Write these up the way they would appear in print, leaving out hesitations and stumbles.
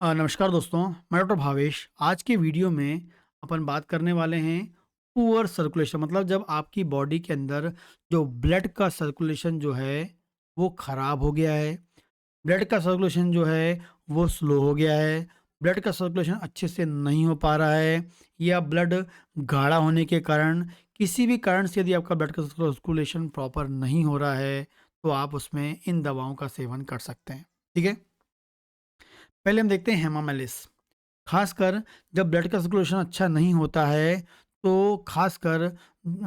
नमस्कार दोस्तों, मैं डॉक्टर भावेश। आज के वीडियो में अपन बात करने वाले हैं पुअर सर्कुलेशन, मतलब जब आपकी बॉडी के अंदर जो ब्लड का सर्कुलेशन जो है वो ख़राब हो गया है। ब्लड का सर्कुलेशन जो है वो स्लो हो गया है। ब्लड का सर्कुलेशन अच्छे से नहीं हो पा रहा है, या ब्लड गाढ़ा होने के कारण, किसी भी कारण से यदि आपका ब्लड का सर्कुलेशन प्रॉपर नहीं हो रहा है, तो आप उसमें इन दवाओं का सेवन कर सकते हैं। ठीक है? पहले हम देखते हैं हेमामेलिस। खासकर जब ब्लड का सर्कुलेशन अच्छा नहीं होता है, तो खासकर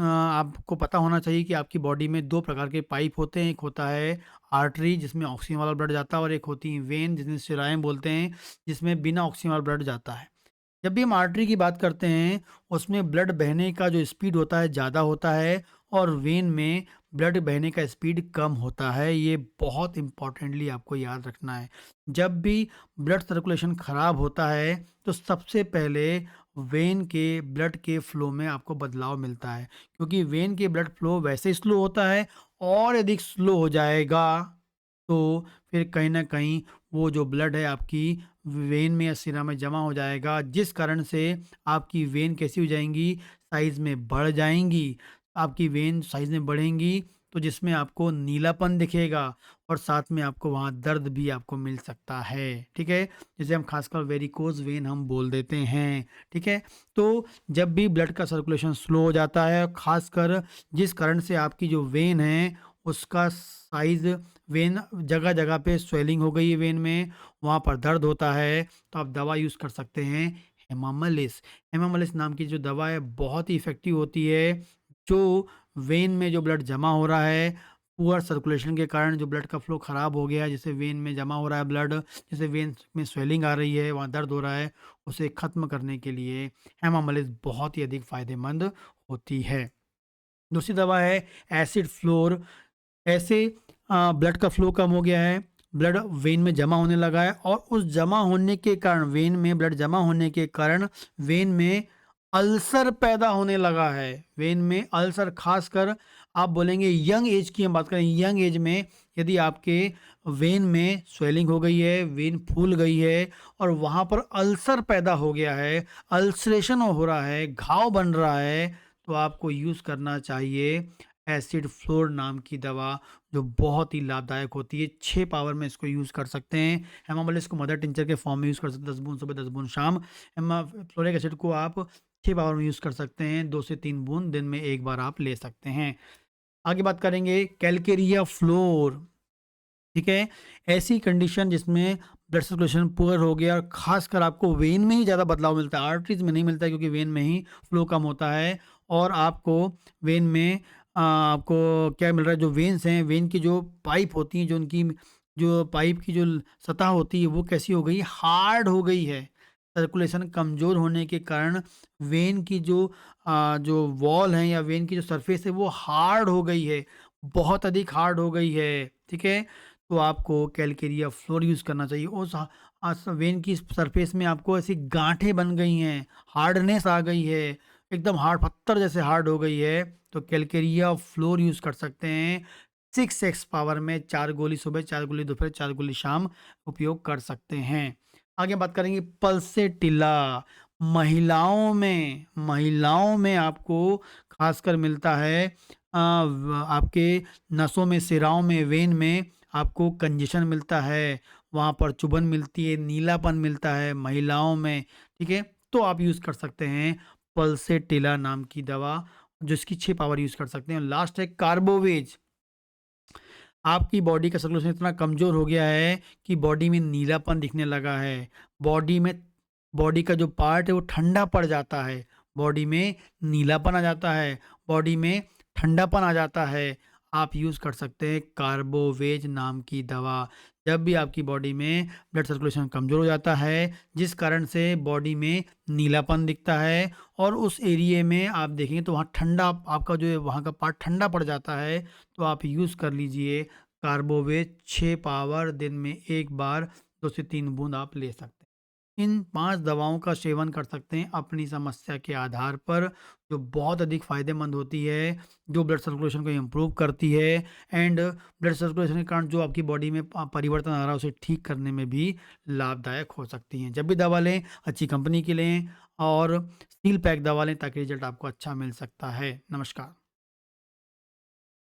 आपको पता होना चाहिए कि आपकी बॉडी में 2 प्रकार के पाइप होते हैं। एक होता है आर्टरी, जिसमें ऑक्सीजन वाला ब्लड जाता है, और एक होती है वेन, जिन्हें शिराएँ बोलते हैं, जिसमें बिना ऑक्सीजन वाला ब्लड जाता है। जब भी हम आर्टरी की बात करते हैं, उसमें ब्लड बहने का जो स्पीड होता है ज़्यादा होता है, और वेन में ब्लड बहने का स्पीड कम होता है। ये बहुत इम्पोर्टेंटली आपको याद रखना है। जब भी ब्लड सर्कुलेशन ख़राब होता है, तो सबसे पहले वेन के ब्लड के फ्लो में आपको बदलाव मिलता है, क्योंकि वेन के ब्लड फ्लो वैसे ही स्लो होता है, और यदि स्लो हो जाएगा तो फिर कहीं न कहीं वो जो ब्लड है आपकी वेन में या सिरा में जमा हो जाएगा, जिस कारण से आपकी वेन कैसी हो जाएँगी, साइज़ में बढ़ जाएँगी। आपकी वेन साइज़ में बढ़ेंगी, तो जिसमें आपको नीलापन दिखेगा, और साथ में आपको वहाँ दर्द भी आपको मिल सकता है। ठीक है? जिसे हम खासकर वेरिकोज़ वेन हम बोल देते हैं। ठीक है? तो जब भी ब्लड का सर्कुलेशन स्लो हो जाता है, खासकर जिस कारण से आपकी जो वेन है उसका साइज़, वेन जगह-जगह पे स्वेलिंग हो गई है वेन में, वहाँ पर दर्द होता है, तो आप दवा यूज़ कर सकते हैं हेमामेलिस। हेमामेलिस नाम की जो दवा है बहुत ही इफ़ेक्टिव होती है, जो वेन में जो ब्लड जमा हो रहा है, पुअर सर्कुलेशन के कारण जो ब्लड का फ्लो ख़राब हो गया है, जिससे वेन में जमा हो रहा है ब्लड, जिससे वेन में स्वेलिंग आ रही है, वहाँ दर्द हो रहा है, उसे ख़त्म करने के लिए हेमामेलिस बहुत ही अधिक फ़ायदेमंद होती है। दूसरी दवा है एसिड फ्लोर। ऐसे ब्लड का फ्लो कम हो गया है, ब्लड वेन में जमा होने लगा है, और उस जमा होने के कारण, वेन में ब्लड जमा होने के कारण वेन में अल्सर पैदा होने लगा है। वेन में अल्सर, खासकर आप बोलेंगे यंग एज की हम बात करें, यंग एज में यदि आपके वेन में स्वेलिंग हो गई है, वेन फूल गई है, और वहाँ पर अल्सर पैदा हो गया है, अल्सरेशन हो रहा है, घाव बन रहा है, तो आपको यूज़ करना चाहिए एसिड फ्लोर नाम की दवा, जो बहुत ही लाभदायक होती है। 6 पावर में इसको यूज़ कर सकते हैं। हेमामेलिस को मदर टिंचर के फॉर्म में यूज़ कर सकते हैं, 10 बूंद सुबह 10 बूंद शाम। फ्लोरिक एसिड को आप 6 पावर में यूज़ कर सकते हैं, 2 से 3 बूंद दिन में 1 बार आप ले सकते हैं। आगे बात करेंगे कैलकेरिया फ्लोर। ठीक है? ऐसी कंडीशन जिसमें ब्लड सर्कुलेशन पुअर हो गया, और ख़ासकर आपको वेन में ही ज़्यादा बदलाव मिलता है, आर्टरीज़ में नहीं मिलता है, क्योंकि वेन में ही फ्लो कम होता है, और आपको वेन में आपको क्या मिल रहा है, जो वेन्स हैं, वेन की जो पाइप होती हैं, जो उनकी जो पाइप की जो सतह होती है वो कैसी हो गई, हार्ड हो गई है। सर्कुलेशन कमज़ोर होने के कारण वेन की जो वॉल है, या वेन की जो सरफेस है, वो हार्ड हो गई है, बहुत अधिक हार्ड हो गई है। ठीक है? तो आपको कैलकेरिया फ्लोर यूज़ करना चाहिए। उस वेन की सरफेस में आपको ऐसी गांठें बन गई हैं, हार्डनेस आ गई है, एकदम हार्ड, पत्थर जैसे हार्ड हो गई है, तो कैलकेरिया फ्लोर यूज़ कर सकते हैं। 6x पावर में 4 गोली सुबह, 4 गोली दोपहर, 4 गोली शाम उपयोग कर सकते हैं। आगे बात करेंगे पल्सेटिला। महिलाओं में आपको खासकर मिलता है, आपके नसों में, सिराओं में, वेन में आपको कंजेशन मिलता है, वहाँ पर चुभन मिलती है, नीलापन मिलता है महिलाओं में। ठीक है? तो आप यूज़ कर सकते हैं पल्सेटिला नाम की दवा, जिसकी 6 पावर यूज़ कर सकते हैं। लास्ट है कार्बोवेज। आपकी बॉडी का सर्कुलेशन इतना कमज़ोर हो गया है कि बॉडी में नीलापन दिखने लगा है। बॉडी में बॉडी का जो पार्ट है वो ठंडा पड़ जाता है। बॉडी में नीलापन आ जाता है, बॉडी में ठंडापन आ जाता है। आप यूज़ कर सकते हैं कार्बोवेज नाम की दवा। जब भी आपकी बॉडी में ब्लड सर्कुलेशन कमज़ोर हो जाता है, जिस कारण से बॉडी में नीलापन दिखता है, और उस एरिये में आप देखेंगे तो वहाँ ठंडा, आपका जो है वहाँ का पार्ट ठंडा पड़ जाता है, तो आप यूज़ कर लीजिए कार्बोवेट 6 पावर, दिन में 1 बार 2 से 3 बूंद आप ले सकते हैं। इन 5 दवाओं का सेवन कर सकते हैं अपनी समस्या के आधार पर, जो बहुत अधिक फ़ायदेमंद होती है, जो ब्लड सर्कुलेशन को इम्प्रूव करती है एंड ब्लड सर्कुलेशन के कारण जो आपकी बॉडी में परिवर्तन आ रहा है, उसे ठीक करने में भी लाभदायक हो सकती हैं। जब भी दवा लें, अच्छी कंपनी की लें और सील पैक दवा लें ताकि रिज़ल्ट आपको अच्छा मिल सकता है। नमस्कार।